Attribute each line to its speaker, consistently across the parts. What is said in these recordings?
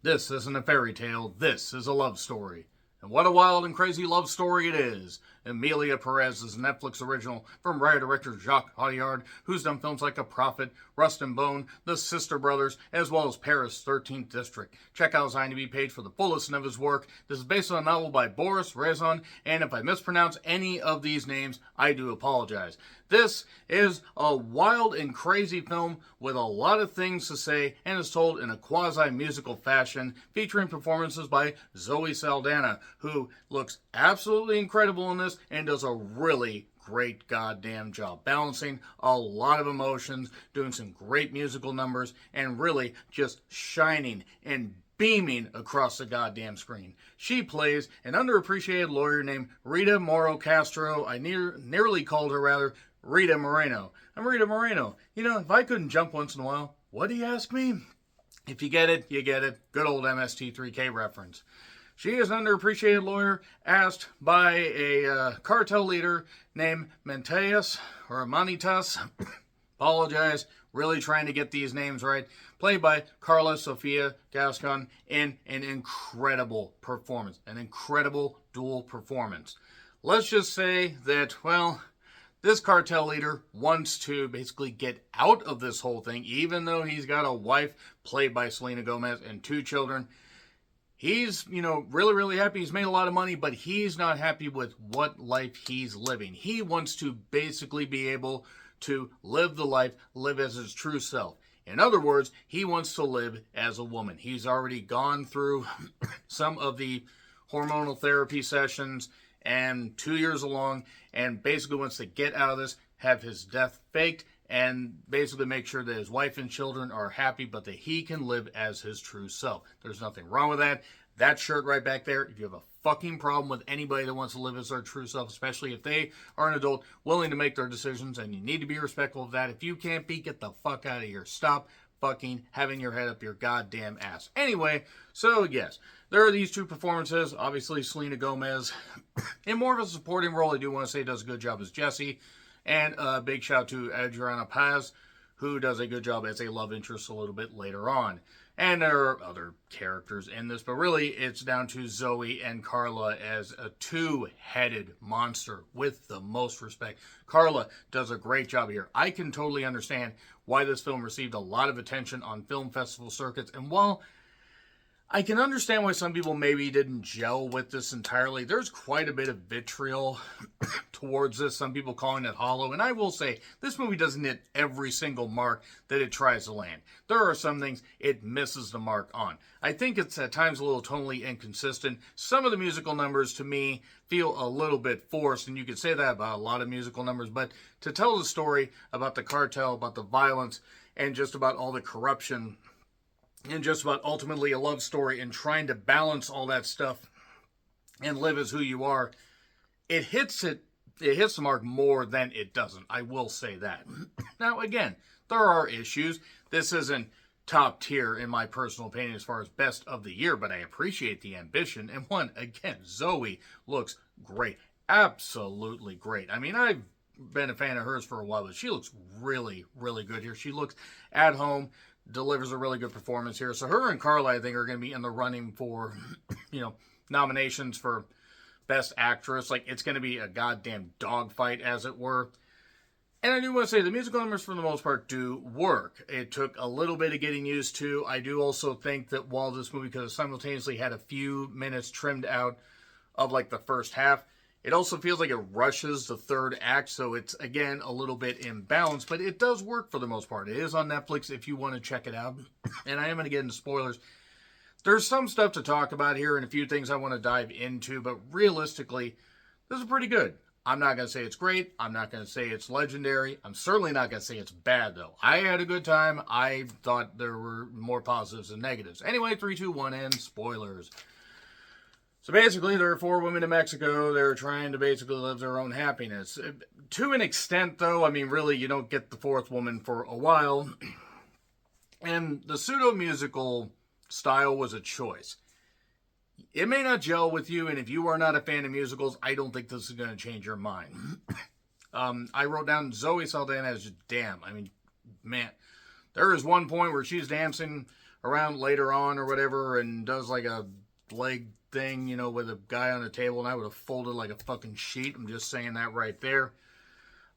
Speaker 1: This isn't a fairy tale, this is a love story. And what a wild and crazy love story it is. Emilia Pérez is a Netflix original from writer-director Jacques Audiard, who's done films like A Prophet, Rust and Bone, The Sister Brothers, as well as Paris 13th District. Check out his IMDb page for the full list of his work. This is based on a novel by Boris Rezon, and if I mispronounce any of these names, I do apologize. This is a wild and crazy film with a lot of things to say, and is told in a quasi-musical fashion, featuring performances by Zoe Saldana, who looks absolutely incredible in this and does a really great goddamn job balancing a lot of emotions, doing some great musical numbers, and really just shining and beaming across the goddamn screen. She plays an underappreciated lawyer named Rita Moro Castro. I nearly called her rather Rita Moreno. I'm Rita Moreno. You know, if I couldn't jump once in a while, what do you ask me? If you get it, you get it. Good old MST3K reference. She is an underappreciated lawyer asked by a cartel leader named Menteas or Manitas. Apologize, really trying to get these names right. Played by Carla Sofia Gascon in an incredible performance, an incredible dual performance. Let's just say that, well, this cartel leader wants to basically get out of this whole thing, even though he's got a wife played by Selena Gomez and two children. He's, really, really happy. He's made a lot of money, but he's not happy with what life he's living. He wants to basically be able to live the life, live as his true self. In other words, he wants to live as a woman. He's already gone through some of the hormonal therapy sessions and 2 years along, and basically wants to get out of this, have his death faked, and basically make sure that his wife and children are happy, but that he can live as his true self. There's nothing wrong with that. That shirt right back there, if you have a fucking problem with anybody that wants to live as their true self, especially if they are an adult willing to make their decisions, and you need to be respectful of that. If you can't be, get the fuck out of here. Stop fucking having your head up your goddamn ass. Anyway, so yes, there are these two performances. Obviously, Selena Gomez, in more of a supporting role, I do want to say does a good job as Jessie. And a big shout to Adriana Paz, who does a good job as a love interest a little bit later on. And there are other characters in this, but really it's down to Zoe and Carla as a two-headed monster with the most respect. Carla does a great job here. I can totally understand why this film received a lot of attention on film festival circuits, and while I can understand why some people maybe didn't gel with this entirely, there's quite a bit of vitriol towards this, some people calling it hollow, and I will say, this movie doesn't hit every single mark that it tries to land. There are some things it misses the mark on. I think it's at times a little tonally inconsistent. Some of the musical numbers, to me, feel a little bit forced, and you could say that about a lot of musical numbers, but to tell the story about the cartel, about the violence, and just about all the corruption, and just about ultimately a love story and trying to balance all that stuff and live as who you are, it hits the mark more than it doesn't. I will say that. Now, again, there are issues. This isn't top tier in my personal opinion as far as best of the year, but I appreciate the ambition. And again, Zoe looks great. Absolutely great. I mean, I've been a fan of hers for a while, but she looks really, really good here. She looks at home, delivers a really good performance here. So her and Carla, I think, are going to be in the running for, nominations for Best Actress. Like, it's going to be a goddamn dogfight, as it were. And I do want to say the musical numbers, for the most part, do work. It took a little bit of getting used to. I do also think that while this movie could have simultaneously had a few minutes trimmed out of, like, the first half, it also feels like it rushes the third act, so it's, again, a little bit imbalanced, but it does work for the most part. It is on Netflix if you want to check it out, and I am going to get into spoilers. There's some stuff to talk about here and a few things I want to dive into, but realistically, this is pretty good. I'm not going to say it's great. I'm not going to say it's legendary. I'm certainly not going to say it's bad, though. I had a good time. I thought there were more positives than negatives. Anyway, 3, 2, 1, and spoilers. So basically, there are 4 women in Mexico. They're trying to basically live their own happiness. To an extent, though, I mean, really, you don't get the 4th woman for a while. And the pseudo-musical style was a choice. It may not gel with you, and if you are not a fan of musicals, I don't think this is going to change your mind. I wrote down Zoe Saldana as just damn. I mean, man. There is one point where she's dancing around later on or whatever and does like a leg thing, with a guy on a table, and I would have folded like a fucking sheet. I'm just saying that right there.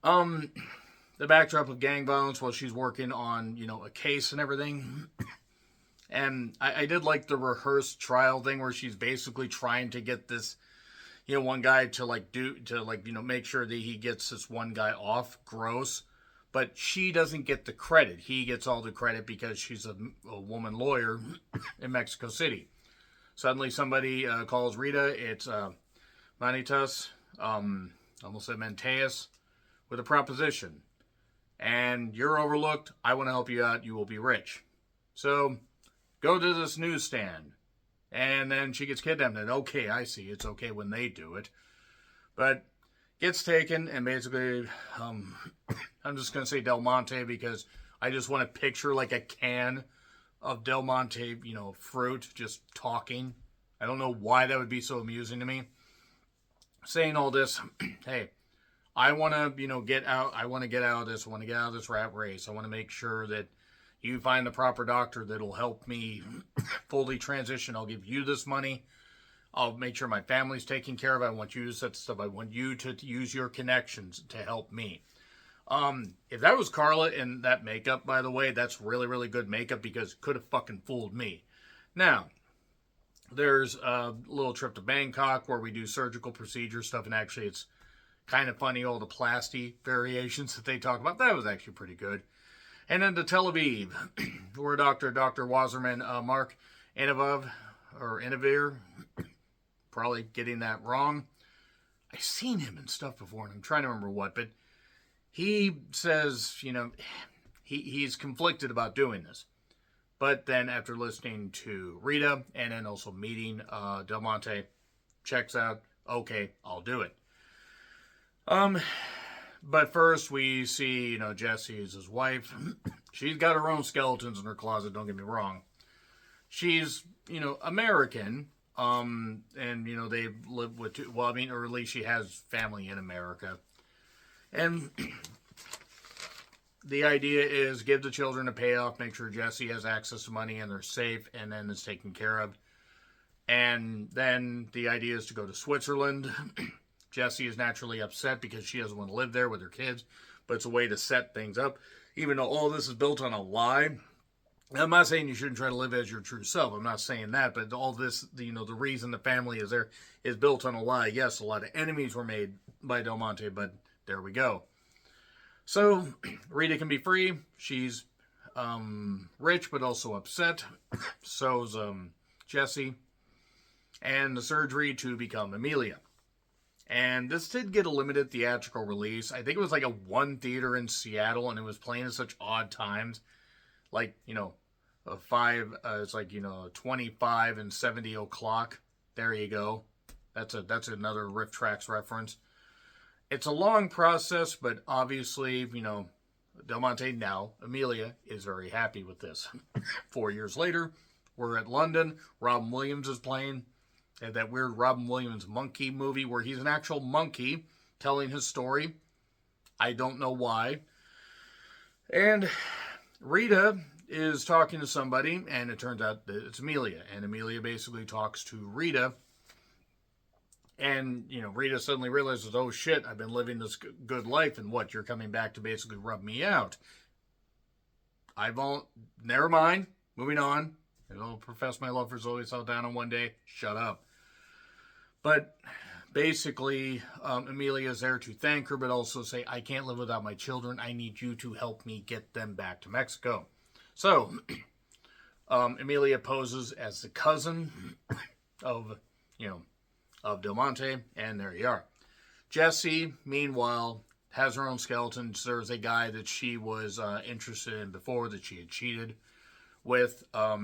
Speaker 1: The backdrop of gang violence while she's working on, a case and everything. And I did like the rehearsed trial thing where she's basically trying to get this, one guy to make sure that he gets this one guy off. Gross. But she doesn't get the credit. He gets all the credit because she's a woman lawyer in Mexico City. Suddenly somebody calls Rita. It's Manitas, almost said Menteus, with a proposition. And you're overlooked. I want to help you out. You will be rich. So go to this newsstand. And then she gets kidnapped. And okay, I see. It's okay when they do it. But gets taken, and basically, I'm just going to say Del Monte because I just want to picture like a can of Del Monte, fruit just talking. I don't know why that would be so amusing to me. Saying all this, hey, I want to, get out. I want to get out of this. I want to get out of this rat race. I want to make sure that you find the proper doctor that'll help me fully transition. I'll give you this money. I'll make sure my family's taken care of. I want you to set stuff. I want you to use your connections to help me. If that was Carla in that makeup, by the way, that's really, really good makeup because it could have fucking fooled me. Now, there's a little trip to Bangkok where we do surgical procedure stuff, and actually it's kind of funny, all the plasty variations that they talk about. That was actually pretty good. And then to Tel Aviv, where Dr. Wasserman, Mark Inavir, probably getting that wrong. I've seen him and stuff before, and I'm trying to remember what, but he says, he's conflicted about doing this. But then after listening to Rita and then also meeting Del Monte, checks out, okay, I'll do it. But first we see, Jessie is his wife. She's got her own skeletons in her closet, don't get me wrong. She's, American, and, they live with two, well, or at least she has family in America. And the idea is give the children a payoff, make sure Jessie has access to money and they're safe, and then it's taken care of. And then the idea is to go to Switzerland. Jessie is naturally upset because she doesn't want to live there with her kids, but it's a way to set things up. Even though all this is built on a lie. I'm not saying you shouldn't try to live as your true self. I'm not saying that, but all this, the reason the family is there is built on a lie. Yes, a lot of enemies were made by Del Monte, but there we go. So, Rita can be free. She's rich, but also upset. So's Jessie. And the surgery to become Emilia. And this did get a limited theatrical release. I think it was like a one theater in Seattle, and it was playing at such odd times. Like, it's like, 25 and 70 o'clock. There you go. That's another Riff Tracks reference. It's a long process, but obviously, Del Monte, now Emilia, is very happy with this. 4 years later, we're at London. Robin Williams is playing that weird Robin Williams monkey movie where he's an actual monkey telling his story. I don't know why. And Rita is talking to somebody, and it turns out that it's Emilia. And Emilia basically talks to Rita. And, Rita suddenly realizes, oh shit, I've been living this good life, and what, you're coming back to basically rub me out. Never mind. Moving on. I'll profess my love for Zoe Saldana one day. Shut up. But basically, Emilia is there to thank her, but also say, I can't live without my children. I need you to help me get them back to Mexico. So, Emilia poses as the cousin of Del Monte, and there you are. Jessie, meanwhile, has her own skeleton. There's a guy that she was interested in before that she had cheated with, a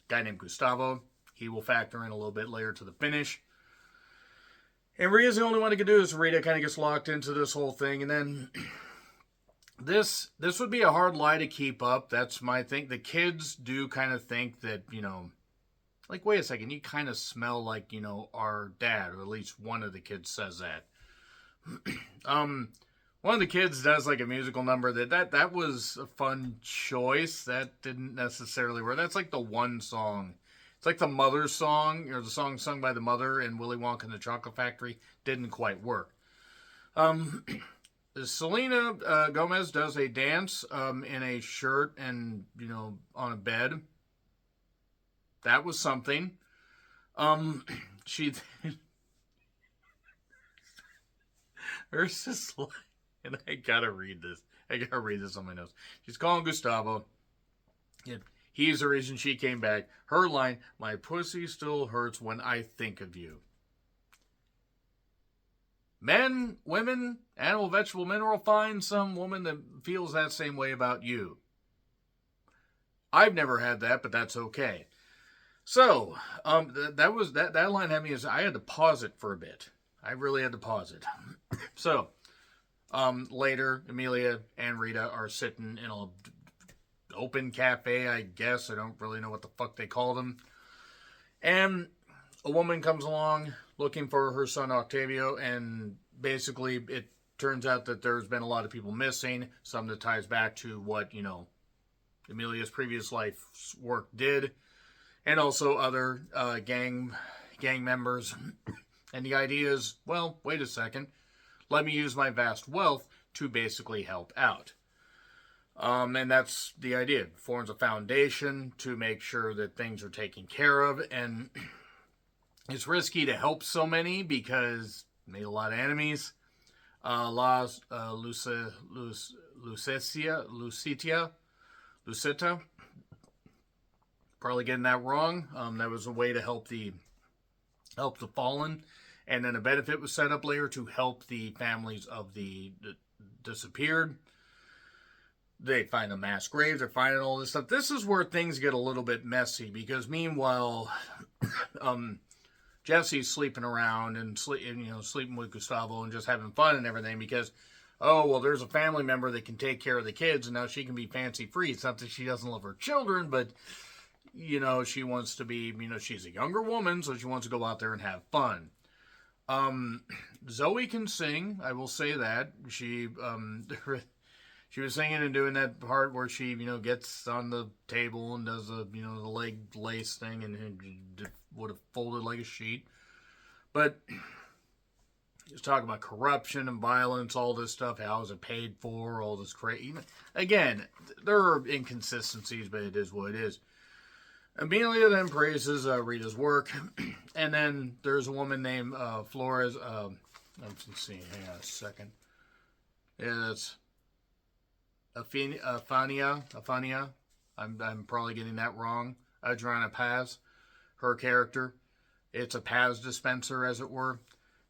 Speaker 1: guy named Gustavo. He will factor in a little bit later to the finish. And Rita's the only one who can do this. Rita kind of gets locked into this whole thing, and then this would be a hard lie to keep up. That's my thing. The kids do kind of think that, like, wait a second, you kind of smell like, our dad, or at least one of the kids says that. One of the kids does like a musical number that was a fun choice. That didn't necessarily work. That's like the one song. It's like the mother song, or the song sung by the mother in Willy Wonka and the Chocolate Factory. Didn't quite work. Um, Selena Gomez does a dance in a shirt and, on a bed. That was something. She there's this line, and I gotta read this. I gotta read this on my notes. She's calling Gustavo. Yeah, he's the reason she came back. Her line: "My pussy still hurts when I think of you." Men, women, animal, vegetable, mineral, find some woman that feels that same way about you. I've never had that, but that's okay. So, that line had me as I had to pause it for a bit. I really had to pause it. So, later, Emilia and Rita are sitting in an open cafe, I guess. I don't really know what the fuck they call them. And a woman comes along looking for her son Octavio, and basically it turns out that there's been a lot of people missing. Some that ties back to what, Emilia's previous life's work did. And also other gang members. And the idea is, well, wait a second. Let me use my vast wealth to basically help out. And that's the idea. It forms a foundation to make sure that things are taken care of. And it's risky to help so many because it made a lot of enemies. Lucita. Probably getting that wrong. That was a way to help the fallen, and then a benefit was set up later to help the families of the disappeared. They find the mass graves. They're finding all this stuff. This is where things get a little bit messy because meanwhile, Jesse's sleeping around and sleeping with Gustavo and just having fun and everything because, oh well, there's a family member that can take care of the kids and now she can be fancy free. It's not that she doesn't love her children, but she wants to be, she's a younger woman, so she wants to go out there and have fun. Zoe can sing, I will say that. She was singing and doing that part where she, gets on the table and does the leg lace thing and would have folded like a sheet. But just talking about corruption and violence, all this stuff, how is it paid for, all this crazy. Again, there are inconsistencies, but it is what it is. Emilia then praises Rita's work, and then there's a woman named Flores. Let's see, hang on a second. It's Afania. I'm probably getting that wrong. Adriana Paz, her character. It's a Paz dispenser, as it were.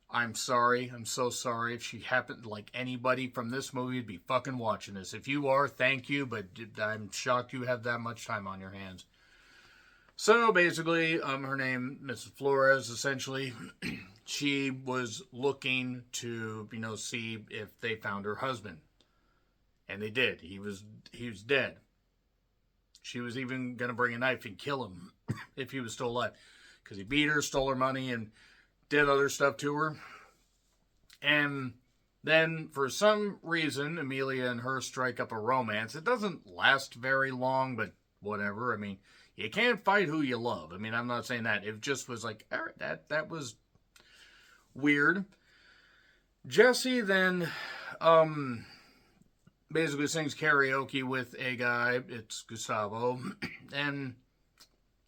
Speaker 1: I'm sorry. I'm so sorry. If she happened, like anybody from this movie, would be fucking watching this. If you are, thank you, but I'm shocked you have that much time on your hands. So basically, her name, Mrs. Flores, essentially, she was looking to, see if they found her husband. And they did. He was dead. She was even going to bring a knife and kill him if he was still alive. Because he beat her, stole her money, and did other stuff to her. And then, for some reason, Emilia and her strike up a romance. It doesn't last very long, but whatever. I mean, you can't fight who you love. I mean, I'm not saying that. It just was like, all right, that was weird. Jesse then basically sings karaoke with a guy. It's Gustavo. And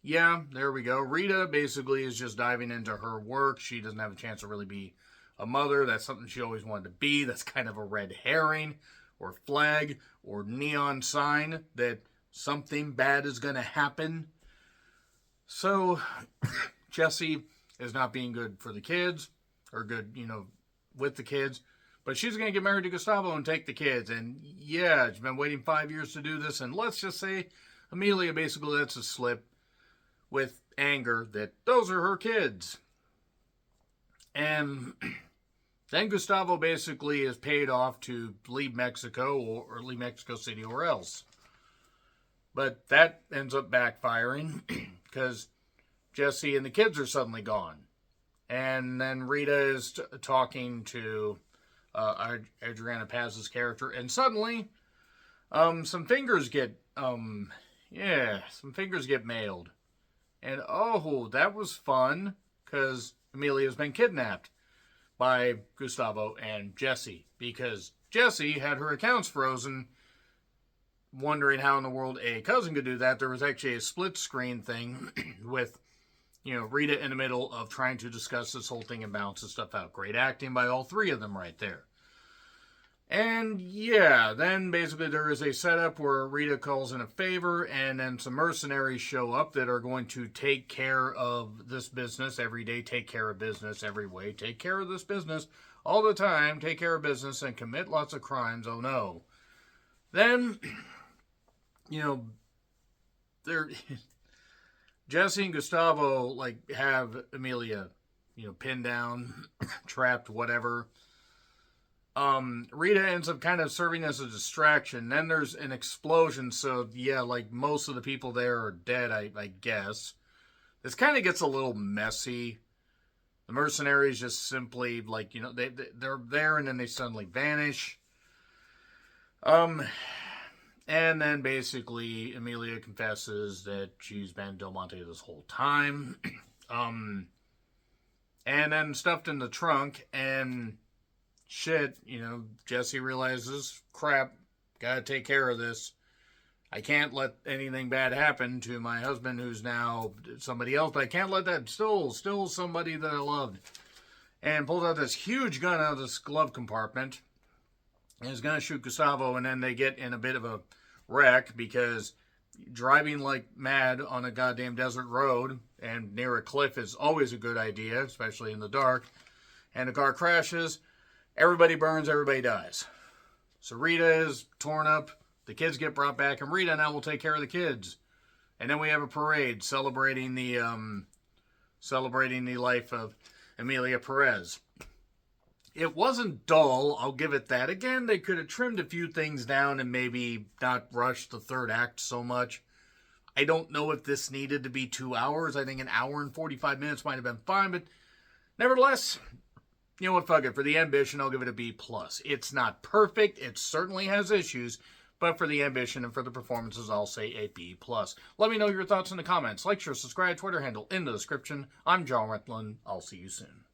Speaker 1: yeah, there we go. Rita basically is just diving into her work. She doesn't have a chance to really be a mother. That's something she always wanted to be. That's kind of a red herring or flag or neon sign that something bad is going to happen. So, Jessie is not being good for the kids, or good, with the kids. But she's going to get married to Gustavo and take the kids. And yeah, she's been waiting 5 years to do this. And let's just say Emilia basically lets it slip with anger that those are her kids. And then Gustavo basically is paid off to leave Mexico or leave Mexico City or else. But that ends up backfiring because Jesse and the kids are suddenly gone. And then Rita is talking to Adriana Paz's character, and suddenly, some fingers get, some fingers get mailed. And oh, that was fun, because Emilia's been kidnapped by Gustavo and Jesse, because Jesse had her accounts frozen, wondering how in the world a cousin could do that. There was actually a split screen thing with, Rita in the middle of trying to discuss this whole thing and balances stuff out. Great acting by all three of them right there. And yeah, then basically there is a setup where Rita calls in a favor, and then some mercenaries show up that are going to take care of this business every day, take care of business every way, take care of this business all the time, take care of business and commit lots of crimes. Oh no. Then, they're Jesse and Gustavo have Emilia, pinned down, trapped, whatever. Rita ends up kind of serving as a distraction. Then there's an explosion, so yeah, most of the people there are dead, I guess. This kind of gets a little messy. The mercenaries just simply, they're there and then they suddenly vanish. And then basically Emilia confesses that she's been Del Monte this whole time. And then stuffed in the trunk, and shit, Jesse realizes, crap, gotta take care of this. I can't let anything bad happen to my husband, who's now somebody else, but I can't let that, still somebody that I loved. And pulls out this huge gun out of this glove compartment, and is gonna shoot Gustavo, and then they get in a bit of a wreck, because driving like mad on a goddamn desert road and near a cliff is always a good idea, especially in the dark. And the car crashes. Everybody burns, everybody dies. So Rita is torn up, the kids get brought back, and Rita now will take care of the kids. And then we have a parade celebrating the life of Emilia Pérez. It wasn't dull, I'll give it that. Again, they could have trimmed a few things down and maybe not rushed the third act so much. I don't know if this needed to be 2 hours. I think an hour and 45 minutes might have been fine, but nevertheless, you know what, fuck it. For the ambition, I'll give it a B+. It's not perfect. It certainly has issues. But for the ambition and for the performances, I'll say a B+. Let me know your thoughts in the comments. Like, share, subscribe, Twitter handle in the description. I'm John Retlin. I'll see you soon.